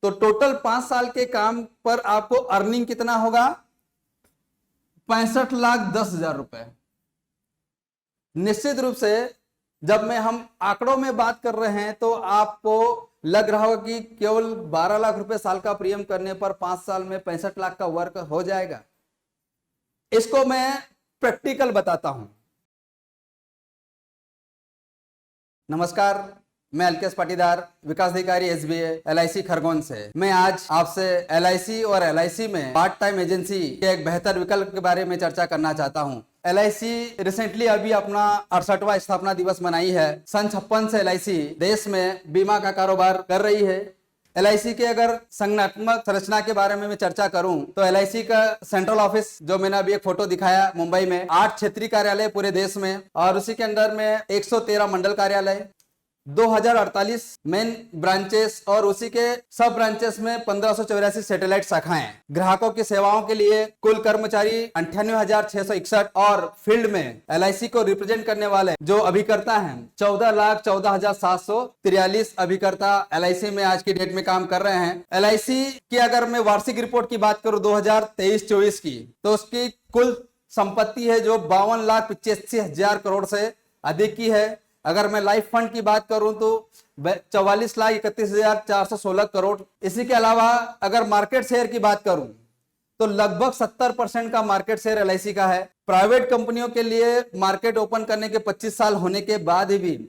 तो टोटल 5 साल के काम पर आपको अर्निंग कितना होगा? 65,10,000 रुपए। निश्चित रूप से जब मैं हम आंकड़ों में बात कर रहे हैं तो आपको लग रहा होगा कि केवल 12 लाख रुपए साल का प्रीमियम करने पर 5 साल में 65 लाख का वर्क हो जाएगा। इसको मैं प्रैक्टिकल बताता हूं। नमस्कार, मैं अल्केश पाटीदार, विकास अधिकारी SBA LIC खरगोन से। मैं आज आपसे LIC और LIC में पार्ट टाइम एजेंसी के एक बेहतर विकल्प के बारे में चर्चा करना चाहता हूं। LIC रिसेंटली अभी अपना 68वां स्थापना दिवस मनाई है। सन 56 से LIC देश में बीमा का कारोबार कर रही है। LIC के अगर संगठनात्मक संरचना के बारे में मैं चर्चा करूं तो LIC का सेंट्रल ऑफिस, जो मैंने अभी एक फोटो दिखाया, मुंबई में 8 क्षेत्रीय कार्यालय पूरे देश में, और उसी के अंदर में 113 मंडल कार्यालय, 2048 मेन ब्रांचेस और उसी के सब ब्रांचेस में 1584 सैटेलाइट शाखाएं। ग्राहकों की सेवाओं के लिए कुल कर्मचारी 98,661 और फील्ड में LIC को रिप्रेजेंट करने वाले जो अभिकर्ता हैं 14,14,743 अभिकर्ता LIC में आज की डेट में काम कर रहे हैं। LIC की अगर मैं वार्षिक रिपोर्ट की बात करूं 2023-24 की, तो उसकी कुल संपत्ति है जो 52,85,000 करोड़ से अधिक की है। अगर मैं लाइफ फंड की बात करूं तो 44,31,416 करोड़। इसी के अलावा अगर मार्केट शेयर की बात करूं तो लगभग 70% का मार्केट शेयर LIC का है। प्राइवेट कंपनियों के लिए मार्केट ओपन करने के 25 साल होने के बाद भी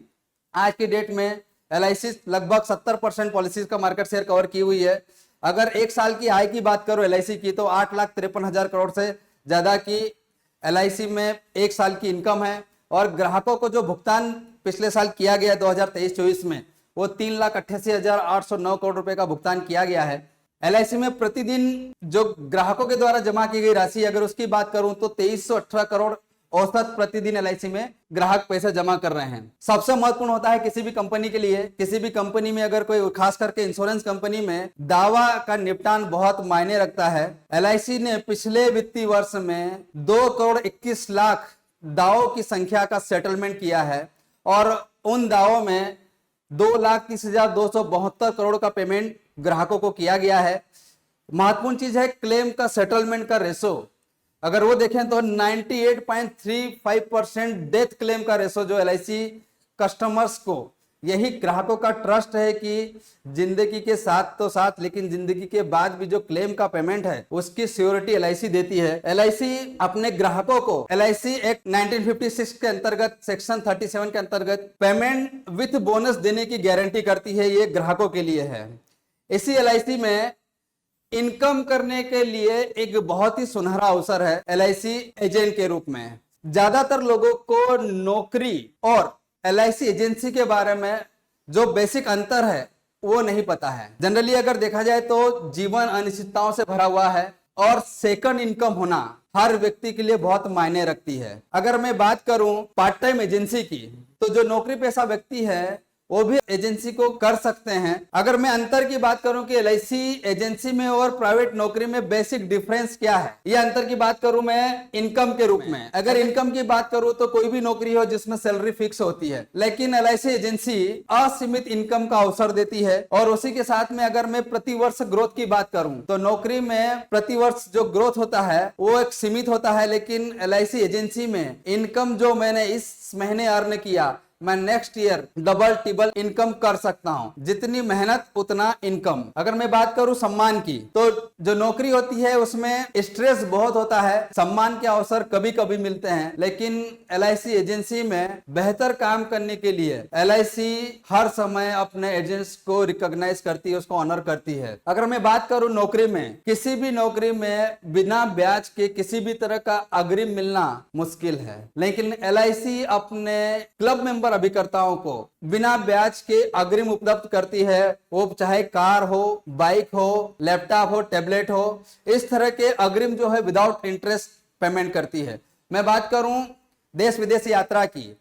आज की डेट में LIC लगभग 70% पॉलिसीज का मार्केट शेयर कवर की हुई है। अगर एक साल की आय की बात करो LIC की तो 8,53,000 करोड़ से ज्यादा की LIC में एक साल की इनकम है। और ग्राहकों को जो भुगतान पिछले साल किया गया 2023-24 में वो 3,88,809 करोड़ रुपए का भुगतान किया गया है। LIC में प्रतिदिन जो ग्राहकों के द्वारा जमा की गई राशि अगर उसकी बात करूं तो 2,318 करोड़ औसत प्रतिदिन LIC में ग्राहक पैसे जमा कर रहे हैं। सबसे महत्वपूर्ण होता है किसी भी कंपनी के लिए, किसी भी कंपनी में अगर कोई, खास करके इंश्योरेंस कंपनी में, दावा का निपटान बहुत मायने रखता है। LIC ने पिछले वित्तीय वर्ष में 2,21,00,000 दावों की संख्या का सेटलमेंट किया है और उन दावों में 2,30,272 करोड़ का पेमेंट ग्राहकों को किया गया है। महत्वपूर्ण चीज है क्लेम का सेटलमेंट का रेशो। अगर वो देखें तो 98.35% डेथ क्लेम का रेशो जो LIC कस्टमर्स को, यही ग्राहकों का ट्रस्ट है कि जिंदगी के साथ तो साथ लेकिन जिंदगी के बाद भी जो क्लेम का पेमेंट है उसकी सिक्योरिटी LIC देती है। LIC अपने ग्राहकों को LIC एक्ट 1956 के अंतर्गत सेक्शन 37 के अंतर्गत पेमेंट विथ बोनस देने की गारंटी करती है। ये ग्राहकों के लिए है। इसी LIC में इनकम करने के लिए एक बहुत ही सुनहरा अवसर है LIC एजेंट के रूप में। ज्यादातर लोगों को नौकरी और LIC एजेंसी के बारे में जो बेसिक अंतर है वो नहीं पता है। जनरली अगर देखा जाए तो जीवन अनिश्चितताओं से भरा हुआ है और सेकंड इनकम होना हर व्यक्ति के लिए बहुत मायने रखती है। अगर मैं बात करूं पार्ट टाइम एजेंसी की तो जो नौकरी पेशा व्यक्ति है वो भी एजेंसी को कर सकते हैं। अगर मैं अंतर की बात करूं कि LIC एजेंसी में और प्राइवेट नौकरी में बेसिक डिफरेंस क्या है, यह अंतर की बात करूं मैं इनकम के रूप में। अगर इनकम की बात करूं तो कोई भी नौकरी हो जिसमें सैलरी फिक्स होती है, लेकिन LIC एजेंसी असीमित इनकम का अवसर देती है। और उसी के साथ में अगर मैं प्रति वर्ष ग्रोथ की बात करूं तो नौकरी में प्रति वर्ष जो ग्रोथ होता है वो एक सीमित होता है, लेकिन LIC एजेंसी में इनकम जो मैंने इस महीने अर्न किया मैं नेक्स्ट ईयर डबल टिबल इनकम कर सकता हूं। जितनी मेहनत उतना इनकम। अगर मैं बात करूं सम्मान की तो जो नौकरी होती है उसमें स्ट्रेस बहुत होता है, सम्मान के अवसर कभी कभी मिलते हैं, लेकिन LIC एजेंसी में बेहतर काम करने के लिए LIC हर समय अपने एजेंट्स को रिकॉग्नाइज करती है, उसको ऑनर करती है। अगर मैं बात करूं नौकरी में, किसी भी नौकरी में बिना ब्याज के किसी भी तरह का अग्रिम मिलना मुश्किल है, लेकिन LIC अपने क्लब मेंबर अभिकर्ताओं को बिना ब्याज के अग्रिम उपलब्ध करती है। वो चाहे कार हो, बाइक हो, लैपटॉप हो, टैबलेट हो, इस तरह के अग्रिम जो है विदाउट इंटरेस्ट पेमेंट करती है। मैं बात करूं देश विदेश यात्रा की,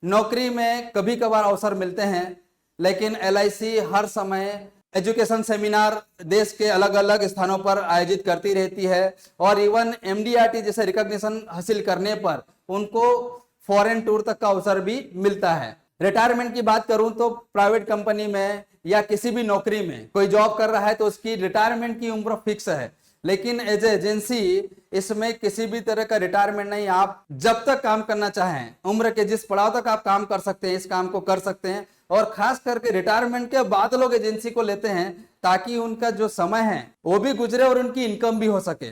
नौकरी में कभी कभार अवसर मिलते हैं, लेकिन LIC हर समय एजुकेशन सेमिनार देश के अलग अलग स्थानों पर आयोजित करती रहती है और इवन MDRT जैसे रिकॉग्निशन हासिल करने पर उनको फॉरेन टूर तक का अवसर भी मिलता है। रिटायरमेंट की बात करूं तो प्राइवेट कंपनी में या किसी भी नौकरी में कोई जॉब कर रहा है तो उसकी रिटायरमेंट की उम्र फिक्स है, लेकिन एज एजेंसी इसमें किसी भी तरह का रिटायरमेंट नहीं। आप जब तक काम करना चाहें, उम्र के जिस पड़ाव तक आप काम कर सकते हैं, इस काम को कर सकते हैं। और खास करके रिटायरमेंट के बाद लोग एजेंसी को लेते हैं ताकि उनका जो समय है वो भी गुजरे और उनकी इनकम भी हो सके।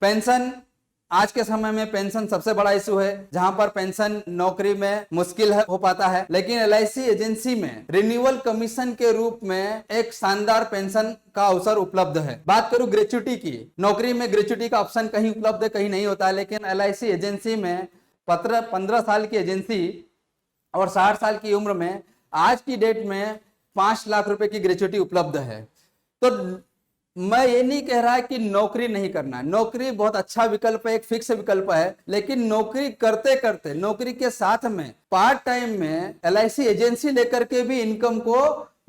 पेंशन, आज के समय में पेंशन सबसे बड़ा इशू है, जहां पर पेंशन नौकरी में मुश्किल हो पाता है, लेकिन एलआईसी एजेंसी में रिन्यूअल कमीशन के रूप में एक शानदार पेंशन का अवसर उपलब्ध है। बात करूं ग्रेच्युटी की, नौकरी में ग्रेच्युटी का ऑप्शन कहीं उपलब्ध है, कहीं नहीं होता है, लेकिन एलआईसी एजेंसी में 15 साल की एजेंसी और 60 साल की उम्र में आज की डेट में 5 लाख रुपए की ग्रेच्युटी उपलब्ध है। तो मैं ये नहीं कह रहा कि नौकरी नहीं करना, नौकरी बहुत अच्छा विकल्प है, एक फिक्स विकल्प है, लेकिन नौकरी करते करते, नौकरी के साथ में पार्ट टाइम में एलआईसी एजेंसी लेकर के भी इनकम को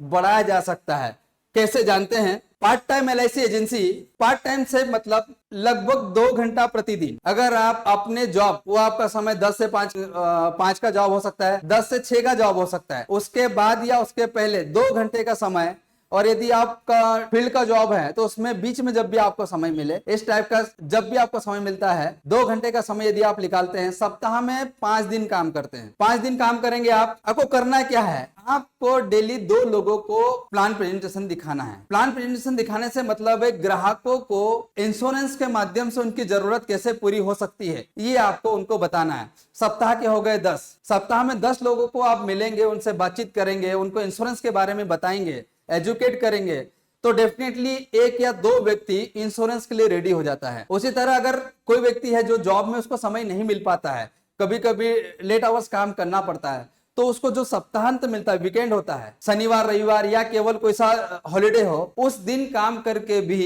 बढ़ाया जा सकता है। कैसे जानते हैं? Part time LIC agency, part time से मतलब लगभग 2 घंटा प्रतिदिन। अगर आप अपने जॉब, वो आपका समय 10 से 5 का जॉब हो सकता है, 10 से 6 का जॉब हो सकता है, उसके बाद या उसके पहले 2 घंटे का समय, और यदि आपका फील्ड का जॉब है तो उसमें बीच में जब भी आपको समय मिले, इस टाइप का जब भी आपको समय मिलता है, 2 घंटे का समय यदि आप निकालते हैं, सप्ताह में 5 दिन काम करते हैं, 5 दिन काम करेंगे, आपको करना क्या है? आपको डेली 2 लोगों को प्लान प्रेजेंटेशन दिखाना है। प्लान प्रेजेंटेशन दिखाने से मतलब है ग्राहकों को इंश्योरेंस के माध्यम से उनकी जरूरत कैसे पूरी हो सकती है, ये आपको उनको बताना है। सप्ताह के हो गए 10, सप्ताह में 10 लोगों को आप मिलेंगे, उनसे बातचीत करेंगे, उनको इंश्योरेंस के बारे में बताएंगे, एजुकेट करेंगे, तो डेफिनेटली 1 या 2 व्यक्ति इंश्योरेंस के लिए रेडी हो जाता है। उसी तरह अगर कोई व्यक्ति है जो जॉब में उसको समय नहीं मिल पाता है, कभी कभी लेट आवर्स काम करना पड़ता है, तो उसको जो सप्ताहांत मिलता है, वीकेंड होता है, शनिवार रविवार या केवल कोई सा हॉलिडे हो, उस दिन काम करके भी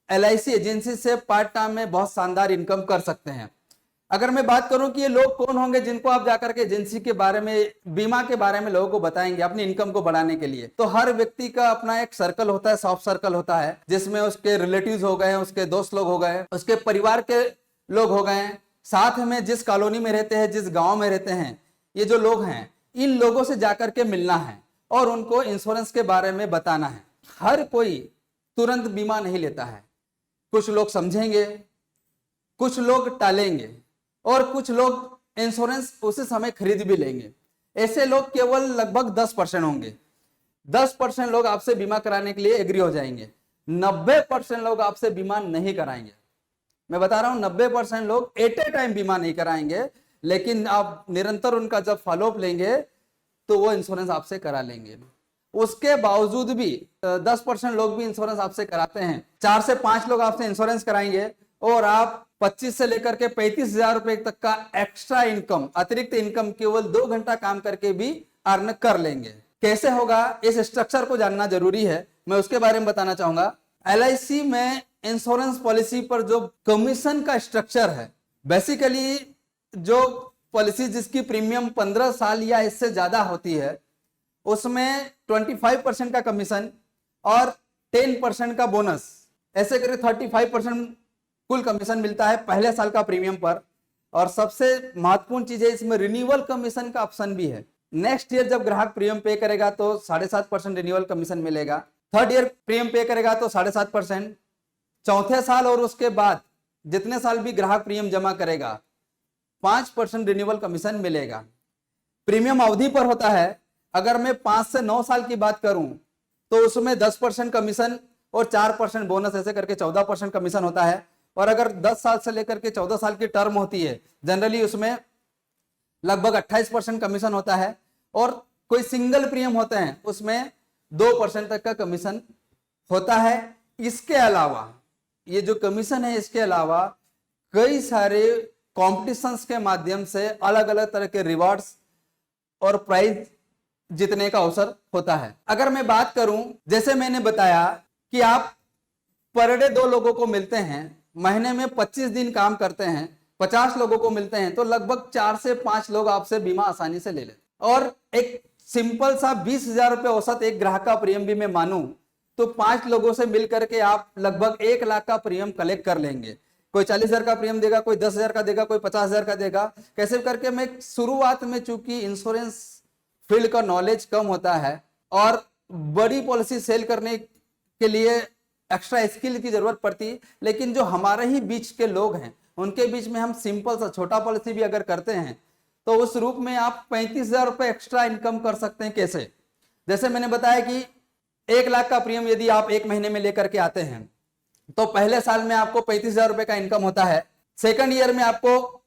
एलआईसी एजेंसी से पार्ट टाइम में बहुत शानदार इनकम कर सकते हैं। अगर मैं बात करूं कि ये लोग कौन होंगे जिनको आप जाकर के एजेंसी के बारे में, बीमा के बारे में लोगों को बताएंगे अपनी इनकम को बढ़ाने के लिए, तो हर व्यक्ति का अपना एक सर्कल होता है, सॉफ्ट सर्कल होता है, जिसमें उसके रिलेटिव्स हो गए, उसके दोस्त लोग हो गए, उसके परिवार के लोग हो गए, साथ में जिस कॉलोनी में रहते हैं, जिस गाँव में रहते हैं, ये जो लोग हैं, इन लोगों से जाकर के मिलना है और उनको इंश्योरेंस के बारे में बताना है। हर कोई तुरंत बीमा नहीं लेता है, कुछ लोग समझेंगे, कुछ लोग टालेंगे और कुछ लोग इंश्योरेंस उसी समय खरीद भी लेंगे। ऐसे लोग केवल लगभग 10% होंगे। 10% लोग आपसे बीमा कराने के लिए एग्री हो जाएंगे, 90% लोग आपसे बीमा नहीं कराएंगे। मैं बता रहा हूं 90% लोग एट ए टाइम बीमा नहीं कराएंगे, लेकिन आप निरंतर उनका जब फॉलोअप लेंगे तो वो इंश्योरेंस आपसे करा लेंगे। उसके बावजूद भी 10% लोग भी इंश्योरेंस आपसे कराते हैं। 4 से 5 लोग आपसे इंश्योरेंस कराएंगे और आप 25 से लेकर के 35,000 रुपए तक का एक्स्ट्रा इनकम, अतिरिक्त इनकम केवल 2 घंटा काम करके भी अर्न कर लेंगे। कैसे होगा, इस स्ट्रक्चर को जानना जरूरी है, मैं उसके बारे में बताना चाहूंगा। एलआईसी में इंश्योरेंस पॉलिसी पर जो कमीशन का स्ट्रक्चर है, बेसिकली जो पॉलिसी जिसकी प्रीमियम 15 साल या इससे ज्यादा होती है, उसमें 25% का कमीशन और 10% का बोनस, ऐसे करके 35% कुल कमीशन मिलता है पहले साल का प्रीमियम पर। और सबसे महत्वपूर्ण चीज है, इसमें रिन्यूअल कमीशन का ऑप्शन भी है। नेक्स्ट ईयर जब ग्राहक प्रीमियम पे करेगा तो 7.5% रिन्यूअल कमीशन मिलेगा, 3rd ईयर प्रीमियम पे करेगा तो 7.5%, चौथे साल और उसके बाद जितने साल भी ग्राहक प्रीमियम जमा करेगा 5% रिन्यूअल कमीशन मिलेगा। प्रीमियम अवधि पर होता है। अगर मैं 5 से 9 साल की बात करूं तो उसमें 10% कमीशन और 4% बोनस, ऐसे करके 14% कमीशन होता है। और अगर 10 साल से लेकर के 14 साल की टर्म होती है, जनरली उसमें लगभग 28% कमीशन होता है। और कोई सिंगल प्रीमियम होते हैं उसमें 2% तक का कमीशन होता है। इसके अलावा ये जो कमीशन है, इसके अलावा कई सारे कॉम्पिटिशन्स के माध्यम से अलग अलग तरह के रिवार्ड्स और प्राइज जीतने का अवसर होता है। अगर मैं बात करूं, जैसे मैंने बताया कि आप पर डे 2 लोगों को मिलते हैं, महीने में 25 दिन काम करते हैं, 50 लोगों को मिलते हैं, तो लगभग 4 से 5 लोग आपसे बीमा आसानी से ले लेते। और एक सिंपल सा 20,000 रुपए औसत एक ग्राहक का प्रीमियम भी मैं मानूं तो 5 लोगों से मिलकर के आप लगभग 1 लाख का प्रीमियम कलेक्ट कर लेंगे। कोई 40,000 का प्रीमियम देगा, कोई 10,000 का देगा, कोई 50,000 का देगा। कैसे करके मैं शुरुआत में, चूंकि इंश्योरेंस फील्ड का नॉलेज कम होता है और बड़ी पॉलिसी सेल करने के लिए एक्स्ट्रा स्किल की जरूरत पड़ती, लेकिन जो हमारे ही बीच के लोग हैं उनके बीच में हम सिंपल सा छोटा पॉलिसी भी अगर करते हैं तो उस रूप में आप 35,000 रुपए एक्स्ट्रा इनकम कर सकते हैं। कैसे? जैसे मैंने बताया कि 1 लाख का प्रीमियम यदि आप 1 महीने में लेकर के आते हैं तो पहले साल में आपको 35,000 रुपए का इनकम होता है, सेकंड ईयर में आपको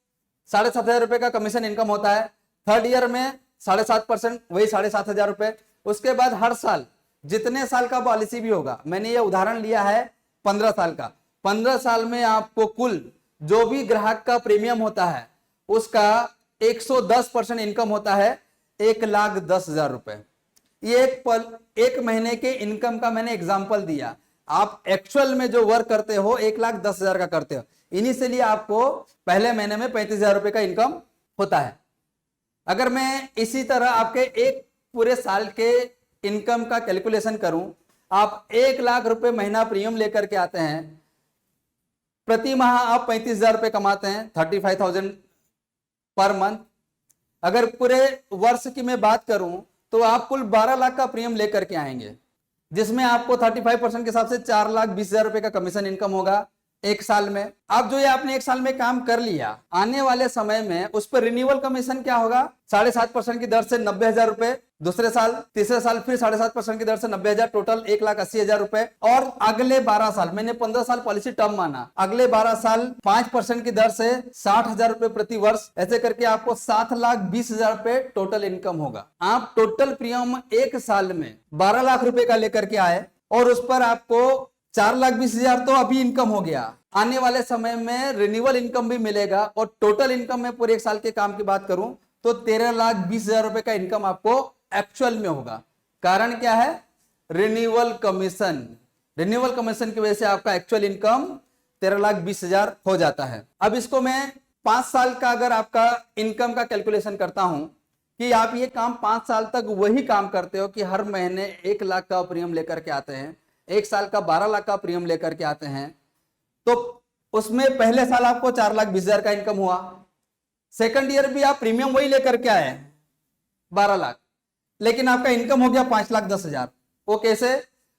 7,500 रुपए का कमीशन इनकम होता है, थर्ड ईयर में 7.5% वही 7,500 रुपए। उसके बाद हर साल जितने साल का पॉलिसी भी होगा, मैंने ये उदाहरण लिया है 15 साल का, 15 साल में आपको कुल जो भी ग्राहक का प्रीमियम होता है उसका 110% इनकम होता है, 1,10,000 रुपए। ये एक महीने के इनकम का मैंने एग्जांपल दिया। आप एक्चुअल में जो वर्क करते हो 1,10,000 का करते हो, इनिशियली आपको पहले महीने में 35,000 रुपए का इनकम होता है। अगर मैं इसी तरह आपके एक पूरे साल के इनकम का कैलकुलेशन करूं, आप 1 लाख रुपए महीना प्रीमियम लेकर के आते हैं, प्रति माह आप 35,000 रुपए कमाते हैं, 35,000 पर मंथ। अगर पूरे वर्ष की मैं बात करूं तो आप कुल 12 लाख का प्रीमियम लेकर के आएंगे, जिसमें आपको 35% के हिसाब से 4,20,000 रुपए का कमीशन इनकम होगा एक साल में। अब जो ये आपने एक साल में काम कर लिया, आने वाले समय में उस पर रिन्यूअल कमीशन क्या होगा? 7.5% की दर से 90,000 रुपए दूसरे साल, तीसरे साल फिर 7.5% की दर से 90,000, टोटल 1,80,000 रुपए। और अगले 12 साल, मैंने 15 साल पॉलिसी टर्म माना, अगले 12 साल 5% की दर से 60,000 रुपए प्रति वर्ष, ऐसे करके आपको 7,20,000 रुपए टोटल इनकम होगा। आप टोटल प्रीमियम एक साल में 12 लाख रुपए का लेकर के आए और उस पर आपको 4,20,000 तो अभी इनकम हो गया, आने वाले समय में रिन्यूअल इनकम भी मिलेगा और टोटल इनकम में पूरे एक साल के काम की बात करूं तो 13,20,000 रुपए का इनकम आपको एक्चुअल में होगा। कारण क्या है? Renewal commission. रिन्यूअल कमीशन की वजह से आपका एक्चुअल इनकम 13,20,000 हो जाता है। अब इसको मैं 5 साल का अगर आपका इनकम का कैलकुलेशन करता हूं कि आप ये काम 5 साल तक वही काम करते हो कि हर महीने 1 लाख का प्रीमियम लेकर के आते हैं, एक साल का 12 लाख का प्रीमियम लेकर के आते हैं, तो उसमें पहले साल आपको 4,20,000 का इनकम हुआ, सेकंड ईयर भी आप प्रीमियम वही लेकर के आए 12 लाख, लेकिन आपका इनकम हो गया 5,10,000। वो कैसे?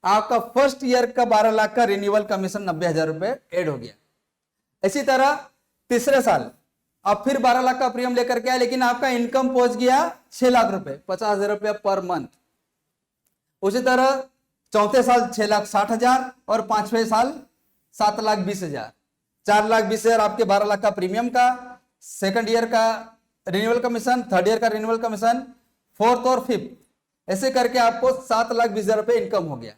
आपका फर्स्ट ईयर का 12 लाख का रिन्यूअल कमीशन 90,000 रुपए ऐड हो गया। इसी तरह तीसरे साल आप फिर 12 लाख का प्रीमियम लेकर के आए, लेकिन आपका इनकम पहुंच गया 6 लाख रुपए, 50,000 रुपए पर मंथ। उसी तरह चौथे साल 6,60,000 और पांचवें साल 7,20,000। 4,20,000 आपके 12 लाख का प्रीमियम का, सेकंड ईयर का रिन्यूअल कमीशन, थर्ड ईयर का रिन्यूअल कमीशन, फोर्थ और फिफ्थ, ऐसे करके आपको 7,20,000 रुपए इनकम हो गया।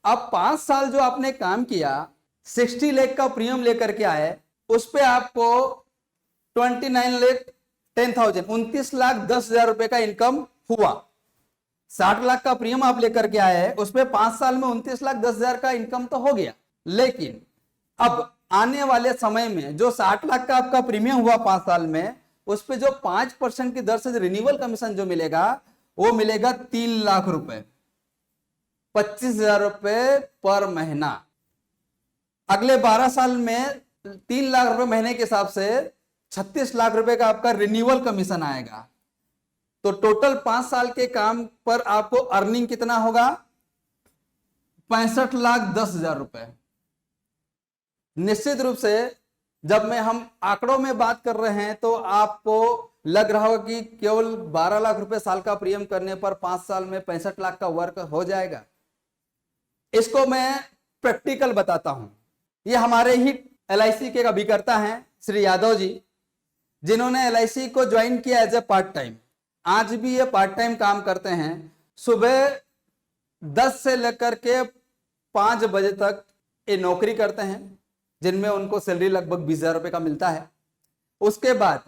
अब 5 साल जो आपने काम किया, 60 लाख का प्रीमियम लेकर के आए, उस पे आपको 29,10,000 29,10,000 रुपए का इनकम हुआ। 60 लाख का प्रीमियम आप लेकर के आए, उसमें 5 साल में 29,10,000 का इनकम तो हो गया, लेकिन अब आने वाले समय में जो 60 लाख का आपका प्रीमियम हुआ 5 साल में, उस पे जो 5% की दर से रिन्यूअल कमीशन जो मिलेगा वो मिलेगा 3 लाख रुपए, 25,000 रुपए पर महीना। अगले 12 साल में 3 लाख रुपए महीने के हिसाब से 36 लाख रुपए का आपका रिन्यूअल कमीशन आएगा। तो टोटल 5 साल के काम पर आपको अर्निंग कितना होगा? 65,10,000 रुपए। निश्चित रूप से जब मैं हम आंकड़ों में बात कर रहे हैं तो आपको लग रहा होगा कि केवल 12 लाख रुपए साल का प्रीमियम करने पर 5 साल में 65 लाख का वर्क हो जाएगा। इसको मैं प्रैक्टिकल बताता हूं। ये हमारे ही LIC के अभिकर्ता हैं श्री यादव जी, जिन्होंने LIC को ज्वाइन किया एज ए पार्ट टाइम। आज भी ये पार्ट टाइम काम करते हैं। सुबह 10 से लेकर के 5 बजे तक ये नौकरी करते हैं, जिनमें उनको सैलरी लगभग 20,000 रुपए का मिलता है। उसके बाद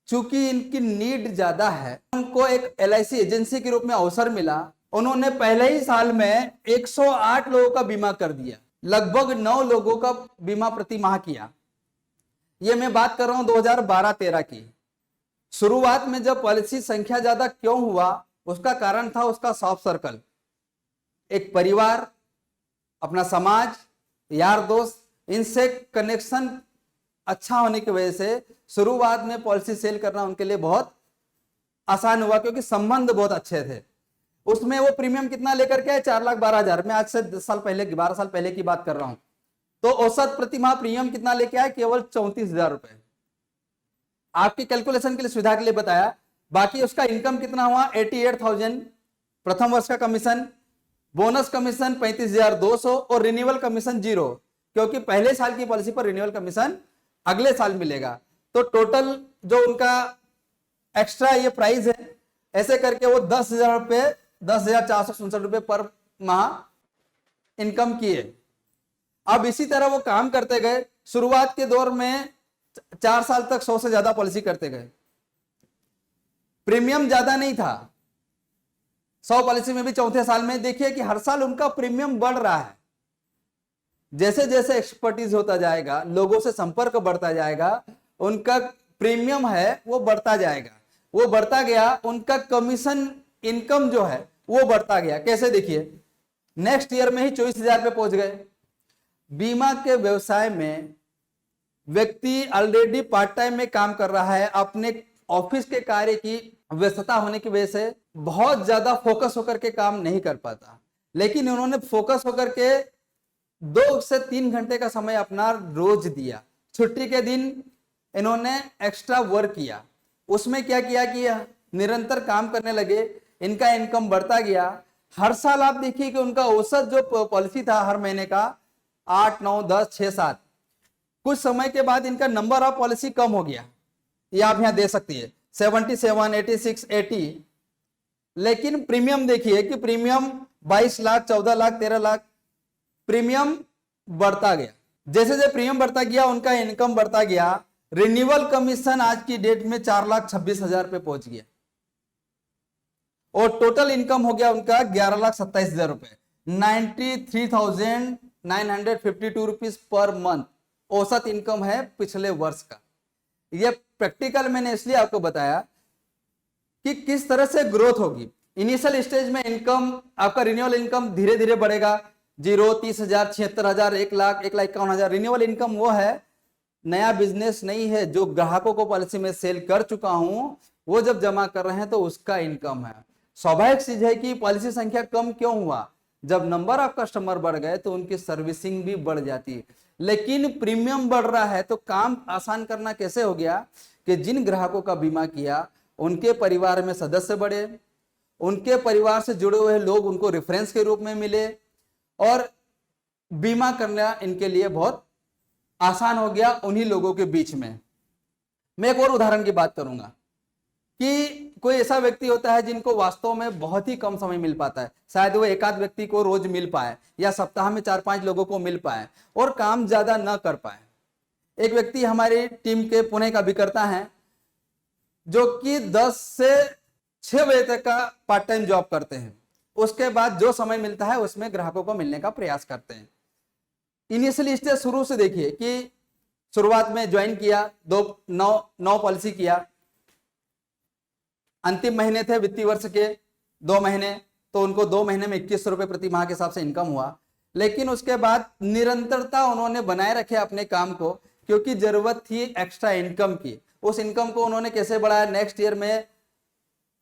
चूंकि इनकी नीड ज्यादा है, उनको एक LIC एजेंसी के रूप में अवसर मिला। उन्होंने पहले ही साल में 108 लोगों का बीमा कर दिया, लगभग 9 लोगों का बीमा प्रति माह किया। ये मैं बात कर रहा हूं 2012-13 की। शुरुआत में जब पॉलिसी संख्या ज्यादा क्यों हुआ, उसका कारण था उसका सॉफ्ट सर्कल, एक परिवार, अपना समाज, यार दोस्त, इनसे कनेक्शन अच्छा होने की वजह से शुरुआत में पॉलिसी सेल करना उनके लिए बहुत आसान हुआ, क्योंकि संबंध बहुत अच्छे थे। उसमें वो प्रीमियम कितना लेकर के आए, 4,12,000। मैं आज से 10 साल पहले 12 साल पहले की बात कर रहा हूं। तो औसत प्रति माह प्रीमियम कितना लेके आए, केवल 34,000 रुपए। आपकी कैलकुलेशन के लिए, सुविधा के लिए बताया। बाकी उसका इनकम कितना हुआ, 88,000 प्रथम वर्ष का कमीशन, बोनस कमीशन 35,200 और रिन्यूअल कमीशन 0, क्योंकि पहले साल की पॉलिसी पर रिन्यूअल कमीशन अगले साल मिलेगा। तो टोटल जो उनका एक्स्ट्रा ये प्राइस है, ऐसे करके वो 10,000 रुपए, 10,467 रुपए पर माह इनकम किए। अब इसी तरह वो काम करते गए। शुरुआत के दौर में 4 साल तक 100 से ज्यादा पॉलिसी करते गए। प्रीमियम ज्यादा नहीं था, 100 पॉलिसी में भी चौथे साल में देखिए कि हर साल उनका प्रीमियम बढ़ रहा है। जैसे जैसे एक्सपर्टीज होता जाएगा, लोगों से संपर्क बढ़ता जाएगा, उनका प्रीमियम है वो बढ़ता जाएगा। वो बढ़ता गया, उनका कमीशन इनकम जो है वो बढ़ता गया। कैसे, देखिए नेक्स्ट ईयर में ही 24,000 पे पहुंच गए। बीमा के व्यवसाय में व्यक्ति ऑलरेडी पार्ट टाइम में काम कर रहा है, अपने ऑफिस के कार्य की व्यस्तता होने की वजह से बहुत ज्यादा फोकस होकर के काम नहीं कर पाता, लेकिन उन्होंने फोकस होकर के 2 से 3 घंटे का समय अपना रोज दिया। छुट्टी के दिन इन्होंने एक्स्ट्रा वर्क किया। उसमें क्या किया कि निरंतर काम करने लगे, इनका इनकम बढ़ता गया। हर साल आप देखिए कि उनका औसत जो पॉलिसी था हर महीने का 8, 9, 10, 6, 7, कुछ समय के बाद इनका नंबर ऑफ पॉलिसी कम हो गया। ये आप यहां दे सकती है 77, 86, 80। लेकिन प्रीमियम देखिए कि प्रीमियम 22 लाख, 14 लाख, 13 लाख प्रीमियम बढ़ता गया। जैसे जैसे प्रीमियम बढ़ता गया, उनका इनकम बढ़ता गया। रिन्यूअल कमीशन आज की डेट में 4,26,000 पे पहुंच गया और टोटल इनकम हो गया उनका 11,27,000 रुपए, 93,952 रुपीज पर मंथ औसत इनकम है पिछले वर्ष का। यह प्रैक्टिकल मैंने इसलिए आपको बताया कि किस तरह से ग्रोथ होगी। इनिशियल स्टेज में इनकम आपका, रिन्यूअल इनकम धीरे धीरे बढ़ेगा। 0, 30,000, 76,000, 1 लाख, 1,51,000। रिन्यूअल इनकम वो है, नया बिजनेस नहीं है, जो ग्राहकों को पॉलिसी में सेल कर चुका हूं वो जब जमा कर रहे हैं तो उसका इनकम है। स्वाभाविक चीज है कि पॉलिसी संख्या कम क्यों हुआ, जब नंबर ऑफ कस्टमर बढ़ गए तो उनकी सर्विसिंग भी बढ़ जाती है। लेकिन प्रीमियम बढ़ रहा है तो काम आसान करना कैसे हो गया कि जिन ग्राहकों का बीमा किया उनके परिवार में सदस्य बढ़े, उनके परिवार से जुड़े हुए लोग उनको रेफरेंस के रूप में मिले और बीमा करना इनके लिए बहुत आसान हो गया उन्हीं लोगों के बीच में। मैं एक और उदाहरण की बात करूंगा कि कोई ऐसा व्यक्ति होता है जिनको वास्तव में बहुत ही कम समय मिल पाता है, शायद वो एक आध व्यक्ति को रोज मिल पाए या सप्ताह में 4-5 लोगों को मिल पाए और काम ज्यादा न कर पाए। एक व्यक्ति हमारी टीम के पुणे का अभिकर्ता है जो कि 10 से 6 बजे तक का पार्ट टाइम जॉब करते हैं। उसके बाद जो समय मिलता है उसमें ग्राहकों को मिलने का प्रयास करते हैं। इनिशियली स्टेज शुरू से देखिए कि शुरुआत में ज्वाइन किया, 9 पॉलिसी किया, अंतिम महीने थे वित्तीय वर्ष के 2 महीने, तो उनको 2 महीने में 2100 रुपए प्रति माह के हिसाब से इनकम हुआ। लेकिन उसके बाद निरंतरता उन्होंने बनाए रखे अपने काम को, क्योंकि जरूरत थी एक्स्ट्रा इनकम की। उस इनकम को उन्होंने कैसे बढ़ाया, नेक्स्ट ईयर में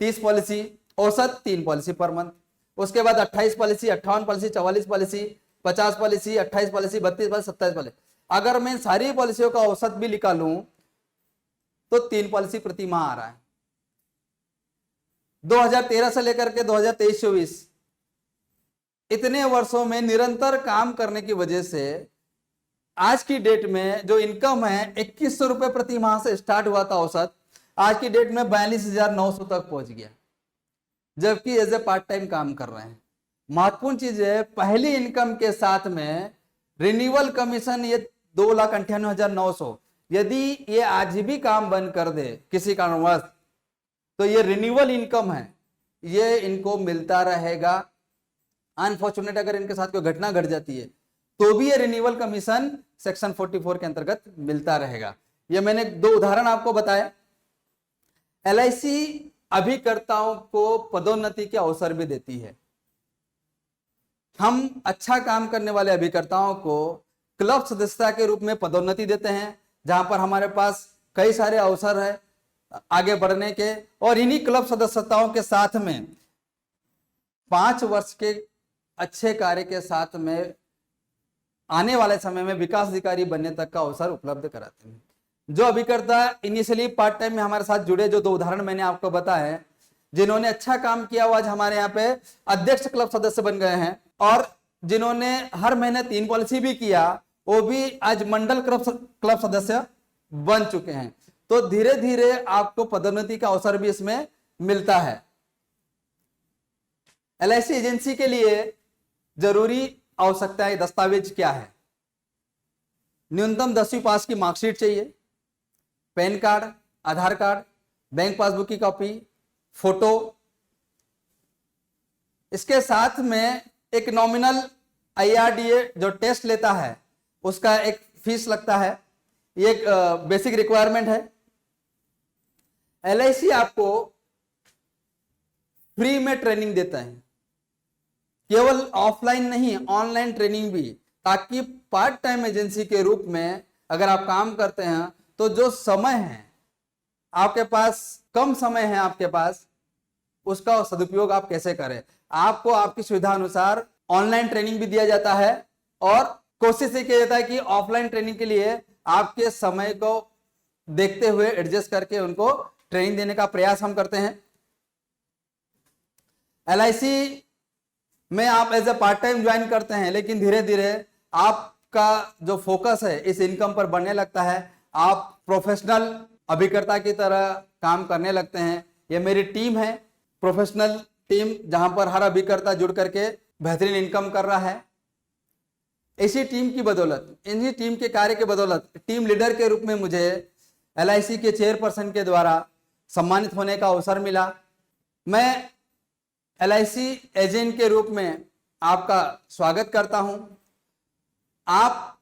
30 पॉलिसी, औसत 3 पॉलिसी पर मंथ। उसके बाद 28 policy, 58 policy, 44 policy, 50 policy, 28 policy, 32 policy, 27 policy. अगर मैं सारी पॉलिसियों का औसत भी निकालूं तो 3 पॉलिसी प्रति माह आ रहा है। 2013 से लेकर के 2023-24 इतने वर्षों में निरंतर काम करने की वजह से आज की डेट में जो इनकम है 2100 रुपए प्रति माह से स्टार्ट हुआ था औसत, आज की डेट में 42,900 तक पहुंच गया, जबकि एज ए पार्ट टाइम काम कर रहे हैं। महत्वपूर्ण चीज है, पहली इनकम के साथ में रिन्यूअल कमीशन ये 2,98,900, यदि ये आज भी काम बंद कर दे किसी कारणवश तो ये रिन्यूअल इनकम है, ये इनको मिलता रहेगा। अनफॉर्चुनेट अगर इनके साथ कोई घटना घट जाती है तो भी ये रिन्यूअल कमीशन सेक्शन 44 के अंतर्गत मिलता रहेगा। ये मैंने 2 उदाहरण आपको बताए। LIC अभिकर्ताओं को पदोन्नति के अवसर भी देती है। हम अच्छा काम करने वाले अभिकर्ताओं को क्लब सदस्यता के रूप में पदोन्नति देते हैं, जहां पर हमारे पास कई सारे अवसर है आगे बढ़ने के, और इन्हीं क्लब सदस्यताओं के साथ में 5 वर्ष के अच्छे कार्य के साथ में आने वाले समय में विकास अधिकारी बनने तक का अवसर उपलब्ध कराते हैं। जो अभिकर्ता इनिशियली पार्ट टाइम में हमारे साथ जुड़े, जो 2 उदाहरण मैंने आपको बताए हैं, जिन्होंने अच्छा काम किया वो आज हमारे यहाँ पे अध्यक्ष क्लब सदस्य बन गए हैं, और जिन्होंने हर महीने 3 पॉलिसी भी किया वो भी आज मंडल क्लब सदस्य बन चुके हैं। तो धीरे धीरे आपको पदोन्नति का अवसर भी इसमें मिलता है। एलआईसी एजेंसी के लिए जरूरी आवश्यकताएं, दस्तावेज क्या है? न्यूनतम 10वीं पास की मार्कशीट चाहिए, पैन कार्ड, आधार कार्ड, बैंक पासबुक की कॉपी, फोटो। इसके साथ में एक नॉमिनल IRDA जो टेस्ट लेता है उसका एक फीस लगता है, ये एक बेसिक रिक्वायरमेंट है। एलआईसी आपको फ्री में ट्रेनिंग देता है, केवल ऑफलाइन नहीं ऑनलाइन ट्रेनिंग भी, ताकि पार्ट टाइम एजेंसी के रूप में अगर आप काम करते हैं तो जो समय है आपके पास, कम समय है आपके पास, उसका सदुपयोग आप कैसे करें। आपको आपकी सुविधा अनुसार ऑनलाइन ट्रेनिंग भी दिया जाता है और कोशिश ये किया जाता है कि ऑफलाइन ट्रेनिंग के लिए आपके समय को देखते हुए एडजस्ट करके उनको ट्रेनिंग देने का प्रयास हम करते हैं। एलआईसी में आप as a part time join करते हैं, लेकिन धीरे धीरे आपका जो फोकस है इस इनकम पर बढ़ने लगता है, आप प्रोफेशनल अभिकर्ता की तरह काम करने लगते हैं। ये मेरी टीम है, प्रोफेशनल टीम, जहां पर हर अभिकर्ता जुड़ करके बेहतरीन इनकम कर रहा है। इसी टीम की बदौलत, इन्हीं टीम के कार्य के बदौलत टीम लीडर के रूप में मुझे एलआईसी के चेयरपर्सन के द्वारा सम्मानित होने का अवसर मिला। मैं एलआईसी एजेंट के रूप में आपका स्वागत करता हूं। आप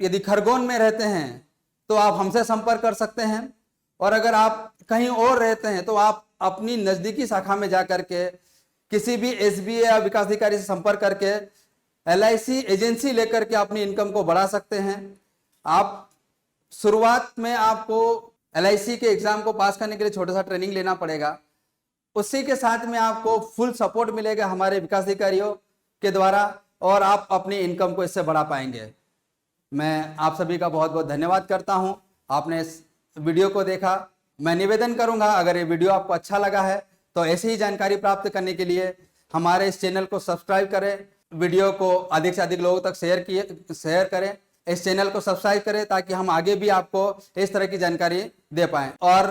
यदि खरगोन में रहते हैं तो आप हमसे संपर्क कर सकते हैं, और अगर आप कहीं और रहते हैं तो आप अपनी नजदीकी शाखा में जाकर के किसी भी एसबीए या विकास अधिकारी से संपर्क करके एलआईसी एजेंसी लेकर के अपनी इनकम को बढ़ा सकते हैं। आप शुरुआत में आपको एलआईसी के एग्जाम को पास करने के लिए छोटा सा ट्रेनिंग लेना पड़ेगा, उसी के साथ में आपको फुल सपोर्ट मिलेगा हमारे विकास अधिकारियों के द्वारा, और आप अपनी इनकम को इससे बढ़ा पाएंगे। मैं आप सभी का बहुत बहुत धन्यवाद करता हूं, आपने इस वीडियो को देखा। मैं निवेदन करूंगा, अगर ये वीडियो आपको अच्छा लगा है तो ऐसी ही जानकारी प्राप्त करने के लिए हमारे इस चैनल को सब्सक्राइब करें, वीडियो को अधिक से अधिक लोगों तक शेयर करें, इस चैनल को सब्सक्राइब करें, ताकि हम आगे भी आपको इस तरह की जानकारी दे पाएं, और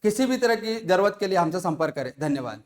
किसी भी तरह की जरूरत के लिए हमसे संपर्क करें। धन्यवाद।